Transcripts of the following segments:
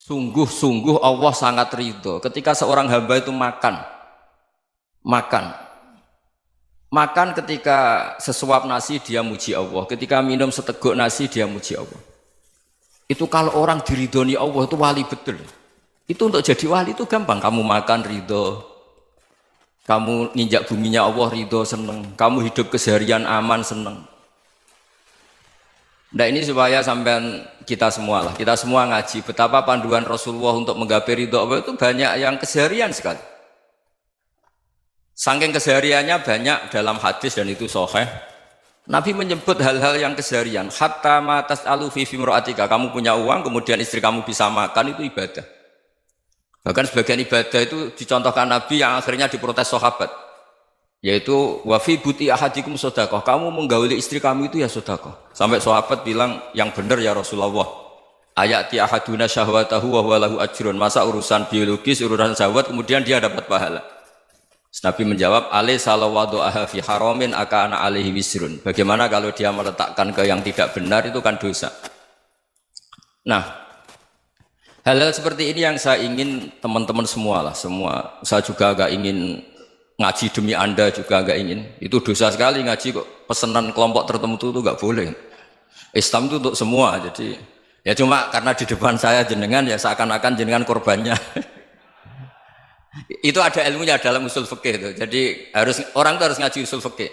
Sungguh-sungguh Allah sangat ridho ketika seorang hamba itu makan, makan ketika sesuap nasi dia muji Allah, ketika minum seteguk nasi dia muji Allah. Itu kalau orang diridhoni Allah itu wali betul. Itu untuk jadi wali itu gampang. Kamu makan ridho, kamu nginjak buminya Allah ridho seneng, kamu hidup keseharian aman seneng. Nah ini supaya sampean kita semua ngaji betapa panduan Rasulullah untuk menggapai ridho Allah itu banyak yang keseharian sekali. Saking kesehariannya banyak dalam hadis dan itu sahih. Nabi menyebut hal-hal yang keseharian. Hatta ma tas'alu fi imra'atika, kamu punya uang kemudian istri kamu bisa makan itu ibadah. Bahkan sebagian ibadah itu dicontohkan Nabi yang akhirnya diprotes sahabat. Yaitu wa fi buti ahadikum sedekah, kamu menggauli istri kamu itu ya sedekah. Sampai sahabat bilang yang benar ya Rasulullah. Ayati ahaduna syahwatahu wa huwa lahu ajrun. Masa urusan biologis, urusan syahwat kemudian dia dapat pahala. Nabi menjawab, alai salawadu'aha fi haramin akana alaihi wisrun. Bagaimana kalau dia meletakkan ke yang tidak benar itu kan dosa. Nah, hal-hal seperti ini yang saya ingin teman-teman semua lah, semua. Saya juga agak ingin ngaji demi Anda juga agak ingin. Itu dosa sekali ngaji kok pesanan kelompok tertentu itu enggak boleh. Islam itu untuk semua. Jadi ya cuma karena di depan saya jenengan ya seakan-akan jenengan korbannya. Itu ada ilmunya dalam usul fikih itu. Jadi orang itu harus ngaji usul fikih.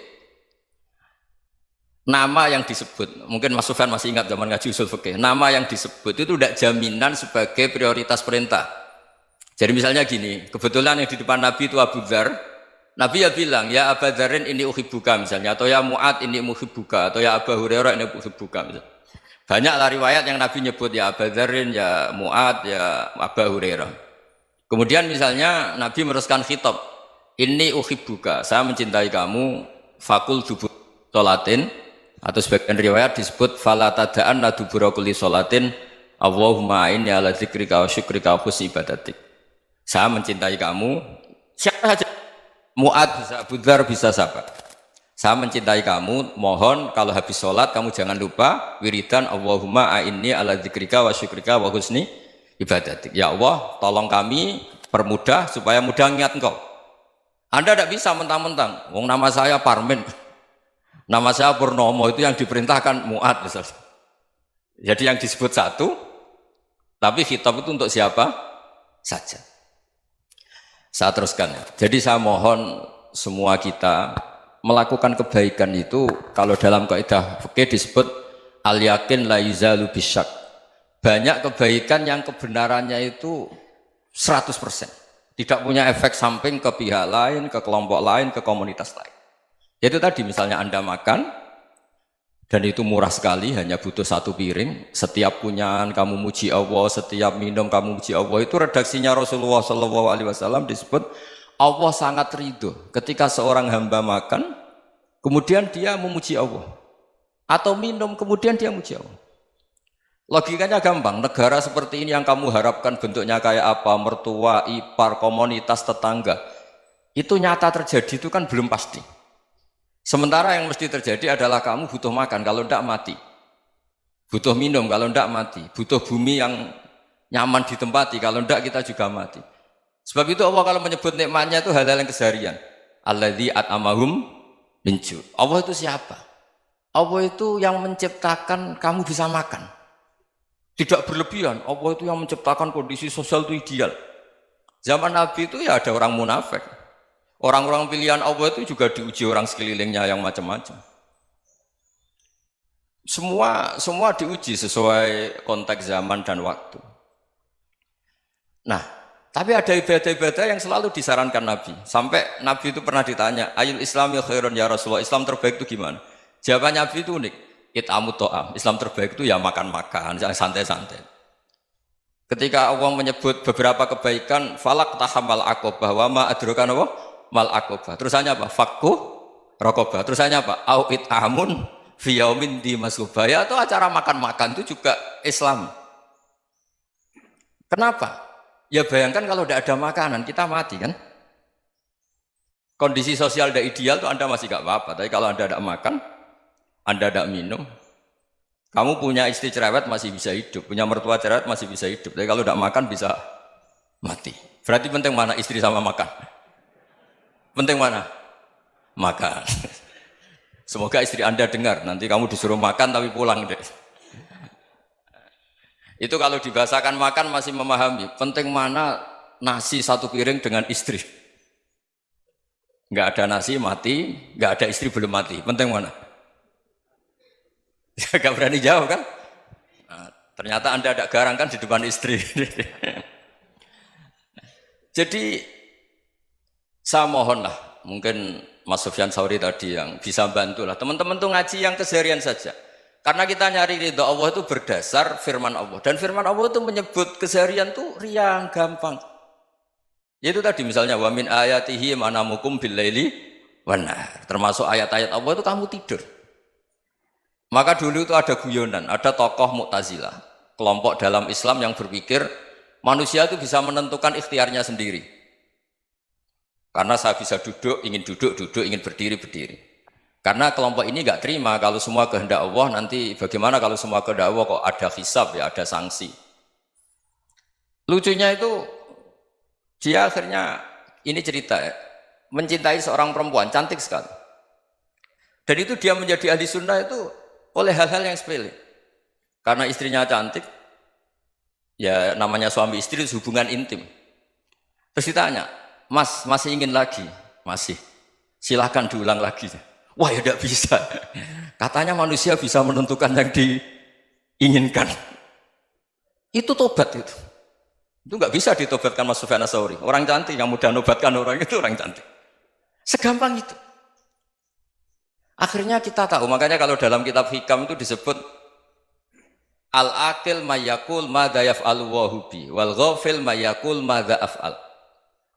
Nama yang disebut, mungkin Mas Sufyan masih ingat zaman ngaji usul fikih. Nama yang disebut itu tidak jaminan sebagai prioritas perintah. Jadi misalnya gini, kebetulan yang di depan Nabi itu Abu Dzar. Nabi ya bilang, ya Aba Dzarin ini uhibbuka misalnya, atau ya Mu'ad ini uhibbuka, atau ya Aba Hurairah ini uhibbuka misalnya. Banyaklah riwayat yang Nabi nyebut ya Aba Dzarin, ya Mu'ad, ya Aba Hurairah. Kemudian misalnya Nabi meneruskan khitab, ini uhibbuka, saya mencintai kamu, fakul dubur sholatin, atau sebagian riwayat disebut falatadaan la dubura kulli sholatin, Allahumma inni ala dzikrika wa syukrika wa husni ibadatik. Saya mencintai kamu, siapa saja. Mu'ad bisa, Abu Dzar bisa siapa? Saya mencintai kamu, mohon kalau habis sholat kamu jangan lupa wiridan Allahumma a'inni ala dzikrika wa syukrika wa husni ibadatik. Ya Allah, tolong kami permudah supaya mudah ingat engkau. Anda tidak bisa mentang-mentang, wong nama saya Parmin, nama saya Purnomo, itu yang diperintahkan Mu'ad misalnya. Jadi yang disebut satu, tapi khitab itu untuk siapa saja. Saya teruskan ya. Jadi saya mohon semua kita melakukan kebaikan itu kalau dalam kaidah fikih disebut al yakin la yuzalu bisyak. Banyak kebaikan yang kebenarannya itu 100%. Tidak punya efek samping ke pihak lain, ke kelompok lain, ke komunitas lain. Yaitu tadi misalnya Anda makan dan itu murah sekali, hanya butuh satu piring. Setiap punyaan kamu muji Allah, setiap minum kamu muji Allah. Itu redaksinya Rasulullah SAW disebut Allah sangat ridho ketika seorang hamba makan, kemudian dia memuji Allah. Atau minum, kemudian dia muji Allah. Logikanya gampang, negara seperti ini yang kamu harapkan bentuknya kayak apa, mertua, ipar, komunitas, tetangga. Itu nyata terjadi itu kan belum pasti. Sementara yang mesti terjadi adalah kamu butuh makan, kalau tidak mati. Butuh minum, kalau tidak mati. Butuh bumi yang nyaman ditempati, kalau tidak kita juga mati. Sebab itu Allah kalau menyebut nikmatnya itu hal-hal yang keseharian. Alladzi at'amahum min ju'. Allah itu siapa? Allah itu yang menciptakan kamu bisa makan. Tidak berlebihan. Allah itu yang menciptakan kondisi sosial itu ideal. Zaman Nabi itu ya ada orang munafik. Orang-orang pilihan Allah itu juga diuji orang sekelilingnya yang macam-macam. Semua diuji sesuai konteks zaman dan waktu. Nah, tapi ada ibadah-ibadah yang selalu disarankan Nabi. Sampai Nabi itu pernah ditanya, ayul islami khairun ya Rasulullah, Islam terbaik itu gimana? Jawaban Nabi itu unik. It'amut to'am. Islam terbaik itu ya makan-makan, santai-santai. Ketika Allah menyebut beberapa kebaikan, falak tahamal aqobah wa ma adrokan apa? Mal aqobah. Terusannya apa? Fakku raqobah. Terusannya apa? Au it'amun fi yaumin di masubah. Ya, itu acara makan-makan itu juga Islam. Kenapa? Ya bayangkan kalau tidak ada makanan, kita mati kan? Kondisi sosial tidak ideal itu Anda masih gak apa-apa. Tapi kalau Anda tidak makan, Anda tidak minum, Kamu punya istri cerewet masih bisa hidup, punya mertua cerewet masih bisa hidup. Tapi kalau tidak makan bisa mati. Berarti penting mana istri sama makan? Penting mana? Makan. Semoga istri Anda dengar. Nanti kamu disuruh makan tapi pulang deh. Itu kalau dibahasakan makan masih memahami. Penting mana nasi satu piring dengan istri. Nggak ada nasi mati, nggak ada istri belum mati. Penting mana? Gak berani jawab kan? Nah, ternyata Anda ada garang kan di depan istri. Jadi saya mohonlah, mungkin Mas Sufyan Sauri tadi yang bisa bantu lah. Teman-teman tuh ngaji yang keseharian saja. Karena kita nyari ridha Allah itu berdasar firman Allah. Dan firman Allah itu menyebut keseharian tuh riang, gampang. Yaitu tadi misalnya wa min ayatihi manamukum billaili wan nahar. Termasuk ayat-ayat Allah itu kamu tidur. Maka dulu itu ada guyonan, ada tokoh Mu'tazilah, kelompok dalam Islam yang berpikir manusia itu bisa menentukan ikhtiarnya sendiri. Karena saya bisa duduk, ingin berdiri, berdiri. Karena kelompok ini nggak terima kalau semua kehendak Allah, nanti bagaimana kalau semua kehendak Allah kok ada hisab ya, ada sanksi. Lucunya itu, dia akhirnya, ini cerita ya, mencintai seorang perempuan, cantik sekali. Dan itu dia menjadi ahli sunnah itu oleh hal-hal yang sepele. Karena istrinya cantik, ya namanya suami istri itu hubungan intim. Terus ditanya, Mas, masih ingin lagi? Masih. Silahkan diulang lagi. Wah ya tidak bisa. Katanya manusia bisa menentukan yang diinginkan. Itu tobat itu. Itu nggak bisa ditobatkan Mas Sufyan Ats-Tsauri. Orang cantik yang mudah nobatkan orang itu orang cantik. Segampang itu. Akhirnya kita tahu, makanya kalau dalam kitab Hikam itu disebut al-akil mayyakul madza yaf'alu wa hubi wal ghafil mayyakul madza af'al.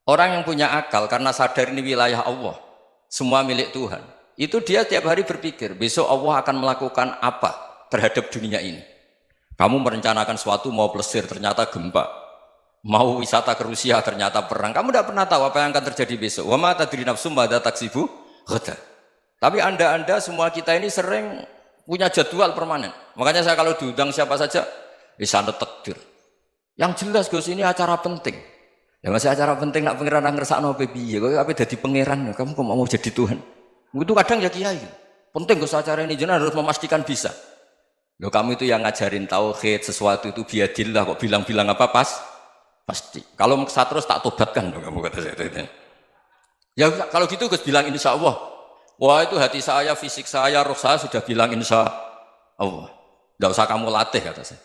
Orang yang punya akal karena sadar ini wilayah Allah, semua milik Tuhan. Itu dia tiap hari berpikir, besok Allah akan melakukan apa terhadap dunia ini. Kamu merencanakan suatu mau plesir, ternyata gempa. Mau wisata ke Rusia, ternyata perang. Kamu tidak pernah tahu apa yang akan terjadi besok. Wa ma tadri nafsum madza taksibu ghadan. Tapi anda semua kita ini sering punya jadwal permanen. Makanya saya kalau diundang siapa saja, bisa takdir. Yang jelas Gus ini acara penting. Ya masih acara penting nak pangeran ngersakno piye? Kowe ape dadi pangeran, kamu kok mau jadi Tuhan? Itu kadang ya kiai. Penting Gus acara ini jenengan harus memastikan bisa. Loh kamu itu yang ngajarin tauhid, sesuatu itu biadillah kok bilang-bilang apa pasti. Kalau maksa terus tak tobatkan kamu kata saya. Ya kalau gitu Gus bilang insya Allah. Wah itu hati saya, fisik saya, roh saya sudah bilang insya Allah. Tidak usah kamu latih kata saya.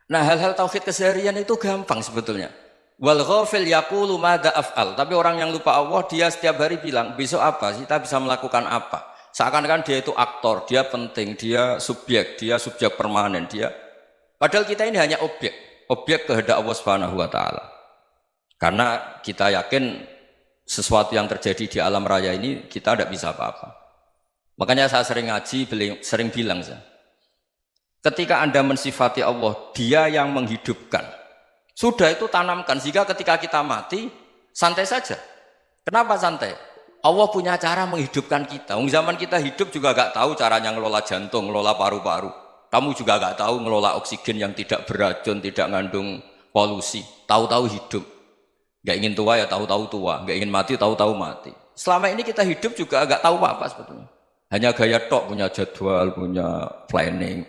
Nah hal-hal tauhid keseharian itu gampang sebetulnya. Wal ghafil yaqulu madza af'al. Tapi orang yang lupa Allah dia setiap hari bilang besok apa? Kita bisa melakukan apa? Seakan-akan dia itu aktor, dia penting, dia subjek permanen, dia. Padahal kita ini hanya objek kehendak Allah Subhanahu wa taala. Karena kita yakin sesuatu yang terjadi di alam raya ini kita tidak bisa apa-apa. Makanya saya sering ngaji, sering bilang saya, ketika Anda mensifati Allah, dia yang menghidupkan. Sudah itu tanamkan, sehingga ketika kita mati, santai saja. Kenapa santai? Allah punya cara menghidupkan kita. Zaman kita hidup juga gak tahu caranya ngelola jantung, ngelola paru-paru. Kamu juga gak tahu ngelola oksigen yang tidak beracun, tidak mengandung polusi. Tahu-tahu hidup. Gak ingin tua ya tahu-tahu tua, gak ingin mati tahu-tahu mati. Selama ini kita hidup juga gak tahu apa sebetulnya. Hanya gaya tok, punya jadwal, punya planning.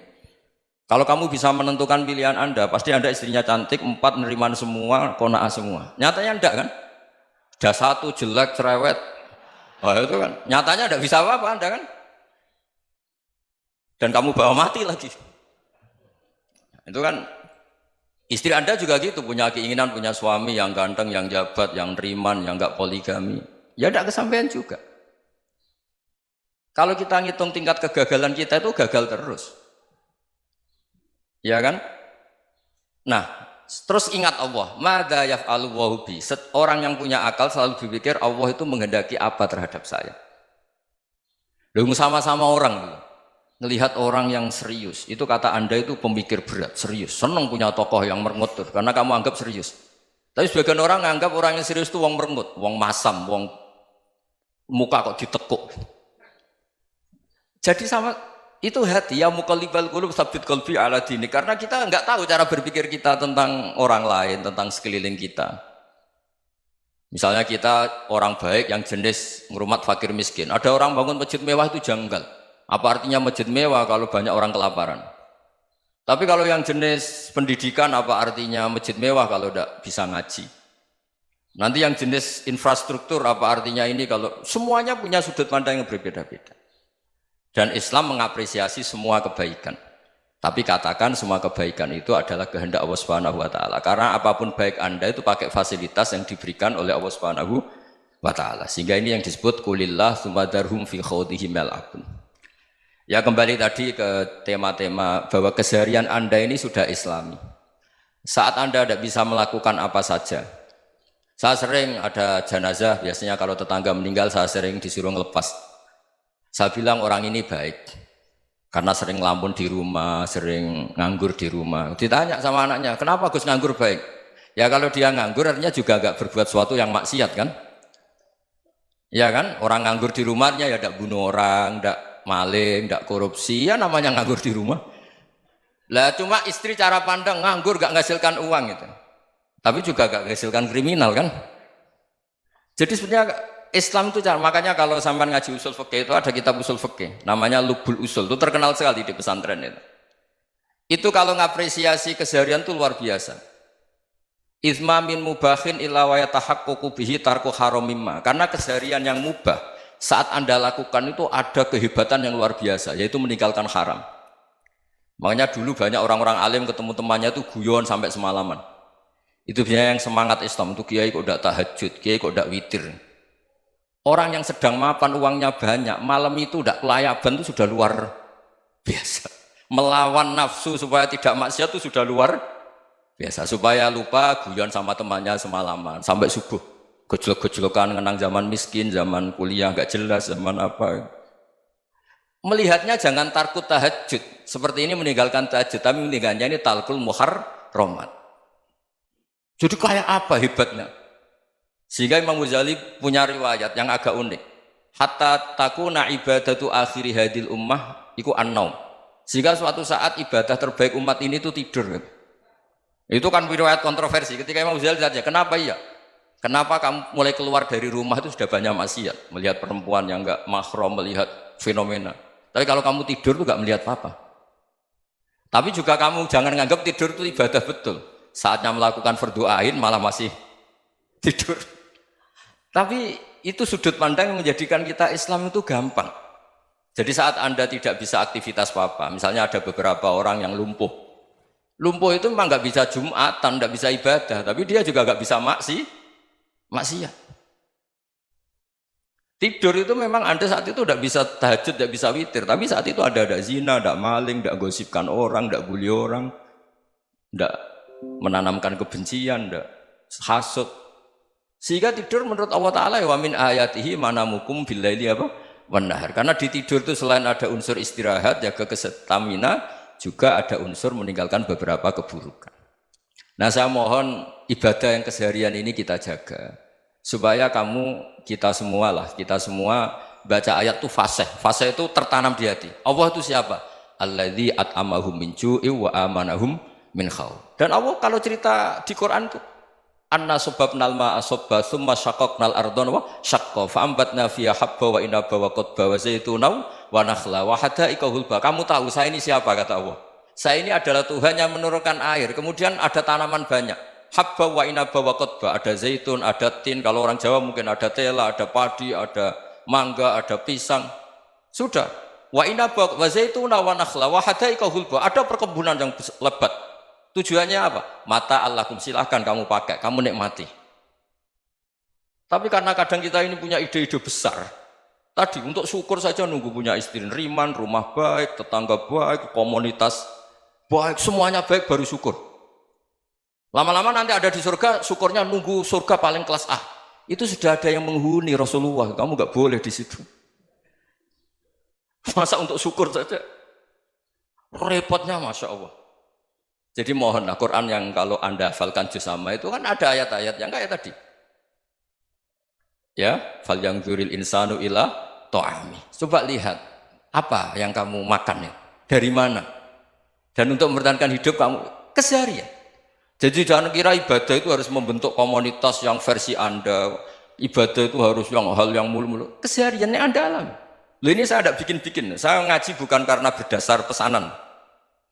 Kalau kamu bisa menentukan pilihan Anda, pasti Anda istrinya cantik, 4 neriman semua, kona'ah semua. Nyatanya enggak kan? Ada 1 jelek, cerewet. Oh itu kan, nyatanya enggak bisa apa-apa Anda kan? Dan kamu bawa mati lagi. Itu kan, istri Anda juga gitu, punya keinginan, punya suami yang ganteng, yang jabat, yang neriman, yang enggak poligami. Ya enggak kesampaian juga. Kalau kita ngitung tingkat kegagalan kita itu gagal terus. Ya kan? Nah, terus ingat Allah, madza yaf'alu wa hubi. Orang yang punya akal selalu berpikir Allah itu menghendaki apa terhadap saya. Lalu sama-sama orang ngelihat orang yang serius, itu kata Anda itu pemikir berat, serius. Senang punya tokoh yang merengut karena kamu anggap serius. Tapi sebagian orang anggap orang yang serius itu wong merengut, wong masam, wong muka kok ditekuk. Jadi sama itu hati ya muqallibal qulub tsabbit qalbi ala dinik, karena kita nggak tahu cara berpikir kita tentang orang lain, tentang sekeliling kita. Misalnya kita orang baik yang jenis ngrumat fakir miskin. Ada orang bangun masjid mewah itu janggal. Apa artinya masjid mewah kalau banyak orang kelaparan? Tapi kalau yang jenis pendidikan apa artinya masjid mewah kalau tidak bisa ngaji? Nanti yang jenis infrastruktur apa artinya ini kalau semuanya punya sudut pandang yang berbeda-beda. Dan Islam mengapresiasi semua kebaikan. Tapi katakan semua kebaikan itu adalah kehendak Allah Subhanahu wa taala. Karena apapun baik Anda itu pakai fasilitas yang diberikan oleh Allah Subhanahu wa taala. Sehingga ini yang disebut kulillah sumadarhum fi khawdihim yal'abun. Ya kembali tadi ke tema-tema bahwa keseharian Anda ini sudah Islami. Saat Anda tidak bisa melakukan apa saja. Saya sering ada jenazah, biasanya kalau tetangga meninggal saya sering disuruh ngelepas. Saya bilang orang ini baik. Karena sering ngelamun di rumah, sering nganggur di rumah. Ditanya sama anaknya, kenapa Gus nganggur baik? Ya kalau dia nganggur artinya juga agak berbuat sesuatu yang maksiat kan? Ya kan? Orang nganggur di rumahnya ya tidak bunuh orang, tidak maling, tidak korupsi, ya namanya nganggur di rumah. Lah cuma istri cara pandang nganggur gak menghasilkan uang itu. Tapi juga gak menghasilkan kriminal kan? Jadi sebenarnya Islam itu makanya kalau sampai ngaji usul fikih itu ada kitab usul fikih namanya Lubul Usul, itu terkenal sekali di pesantren itu. Itu kalau ngapresiasi keseharian itu luar biasa. Izma min mubahin illa wa yatahaqququ bihi tarku haramimma. Karena keseharian yang mubah saat Anda lakukan itu ada kehebatan yang luar biasa, yaitu meninggalkan haram. Makanya dulu banyak orang-orang alim ketemu temannya itu guyon sampai semalaman. Itu biasanya yang semangat Islam itu kiai kok ndak tahajud, kiai kok ndak witir. Orang yang sedang mapan uangnya banyak, malam itu tidak kelayaban itu sudah luar biasa. Melawan nafsu supaya tidak maksiat itu sudah luar biasa. Supaya lupa guyon sama temannya semalaman sampai subuh. Gejlok-gejlokan kenang zaman miskin, zaman kuliah nggak jelas, zaman apa. Melihatnya jangan tarkut tahajud. Seperti ini meninggalkan tahajud, tapi meninggalnya ini talkul muharramat. Jadi kayak apa hebatnya? Sehingga Imam Ghazali punya riwayat yang agak unik. Hatta takuna ibadatu akhiri hadil ummah iku an-naum. Sehingga suatu saat ibadah terbaik umat ini itu tidur. Itu kan riwayat kontroversi. Ketika Imam Ghazali tanya, kenapa iya? Kenapa kamu mulai keluar dari rumah itu sudah banyak maksiat? Melihat perempuan yang enggak mahram, melihat fenomena. Tapi kalau kamu tidur itu enggak melihat apa-apa. Tapi juga kamu jangan nganggap tidur itu ibadah betul. Saatnya melakukan fardu ain malah masih tidur. Tapi itu sudut pandang yang menjadikan kita Islam itu gampang. Jadi saat Anda tidak bisa aktivitas apa-apa, misalnya ada beberapa orang yang lumpuh. Lumpuh itu memang nggak bisa Jumatan, nggak bisa ibadah, tapi dia juga nggak bisa maksiat. Tidur itu memang Anda saat itu tidak bisa tahajud, tidak bisa witir, tapi saat itu ada zina, ada maling, tidak gosipkan orang, tidak bully orang, tidak menanamkan kebencian, tidak hasud. Sehingga tidur menurut Allah Ta'ala wa min ayatihi manamukum billaili apa? Wan-nahar. Karena di tidur itu selain ada unsur istirahat, jaga kestamina, juga ada unsur meninggalkan beberapa keburukan. Nah saya mohon ibadah yang keseharian ini kita jaga. Supaya kita semua baca ayat itu fasih. Fasih itu tertanam di hati. Allah itu siapa? Alladzi at'amahum min ju'i wa amanahum min khauf. Dan Allah kalau cerita di Quran itu anna subabnal ma'a subba thumma syaqaqnal ardhan wa syaqqa fa ambatna fiha habba wa inaba wa qadba wa zaituna wa nakhla wa hadaika hulba. Kamu tahu saya ini siapa, kata Allah. Saya ini adalah Tuhan yang menurunkan air, kemudian ada tanaman banyak. Habba wa inaba wa qadba, ada zaitun, ada tin, kalau orang Jawa mungkin ada tela, ada padi, ada mangga, ada pisang. Sudah. Wa inaba wa zaituna wa nakhla wa hadaika hulba, ada perkebunan yang lebat. Tujuannya apa? Mata Allahkum, silahkan kamu pakai, kamu nikmati. Tapi karena kadang kita ini punya ide-ide besar. Tadi untuk syukur saja nunggu punya istri riman, rumah baik, tetangga baik, komunitas baik, semuanya baik baru syukur. Lama-lama nanti ada di surga, syukurnya nunggu surga paling kelas A. Itu sudah ada yang menghuni Rasulullah, kamu nggak boleh di situ. Masa untuk syukur saja? Repotnya Masya Allah. Jadi mohonlah Quran yang kalau Anda hafalkan juz sama itu kan ada ayat-ayat yang kayak tadi. Ya, fal yang dzuril insanu ila ta'ami. Coba lihat Apa yang kamu makan ya? Dari mana? Dan untuk mempertahankan hidup kamu keseharian. Jadi jangan kira ibadah itu harus membentuk komunitas yang versi Anda. Ibadah itu harus yang hal yang mulu-mulu. Kesehariannya Anda alami. Loh ini saya tidak bikin-bikin. Saya ngaji bukan karena berdasar pesanan.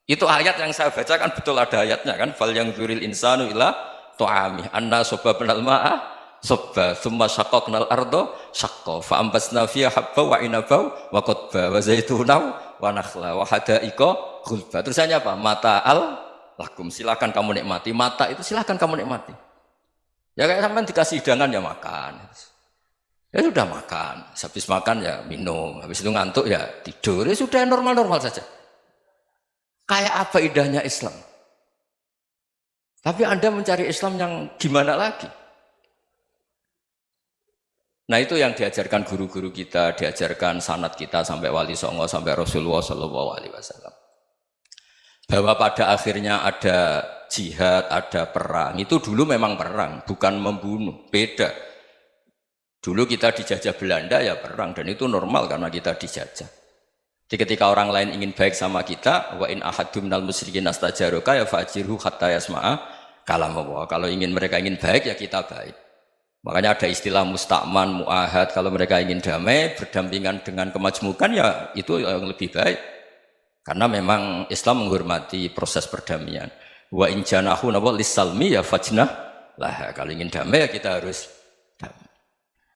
Itu ayat yang saya baca kan betul ada ayatnya kan. Fal yang dzuril insanu ila ta'ami anna sababnal ma'a sabba thumma syaqqaqnal ardo syaqqa fa ambasna fiha habba wa inaba wa qadba wa zaituna wa nakhla wa hadaiqa ghulba. Terusannya apa? Mata'al lakum, silakan kamu nikmati. Mata itu silakan kamu nikmati. Ya kayak sampean dikasih hidangan ya makan. Ya sudah makan, habis makan ya minum, habis itu ngantuk ya tidur. Ya sudah normal-normal saja. Kayak apa indahnya Islam? Tapi Anda mencari Islam yang gimana lagi? Nah itu yang diajarkan guru-guru kita, diajarkan sanad kita sampai Wali Songo, sampai Rasulullah SAW. Bahwa pada akhirnya ada jihad, ada perang. Itu dulu memang perang, bukan membunuh, beda. Dulu kita dijajah Belanda ya perang, dan itu normal karena kita dijajah. Jadi ketika orang lain ingin baik sama kita, wa in ahadum minal musyrikin astajaroka ya fajirhu hatta yasma'a kalam Allah. Kalau mereka ingin baik ya kita baik. Makanya ada istilah mustakman, mu'ahad. Kalau mereka ingin damai, berdampingan dengan kemajmukan ya itu yang lebih baik. Karena memang Islam menghormati proses perdamaian. Wa in janahu lis-salmi ya fajnah lah. Kalau ingin damai ya kita harus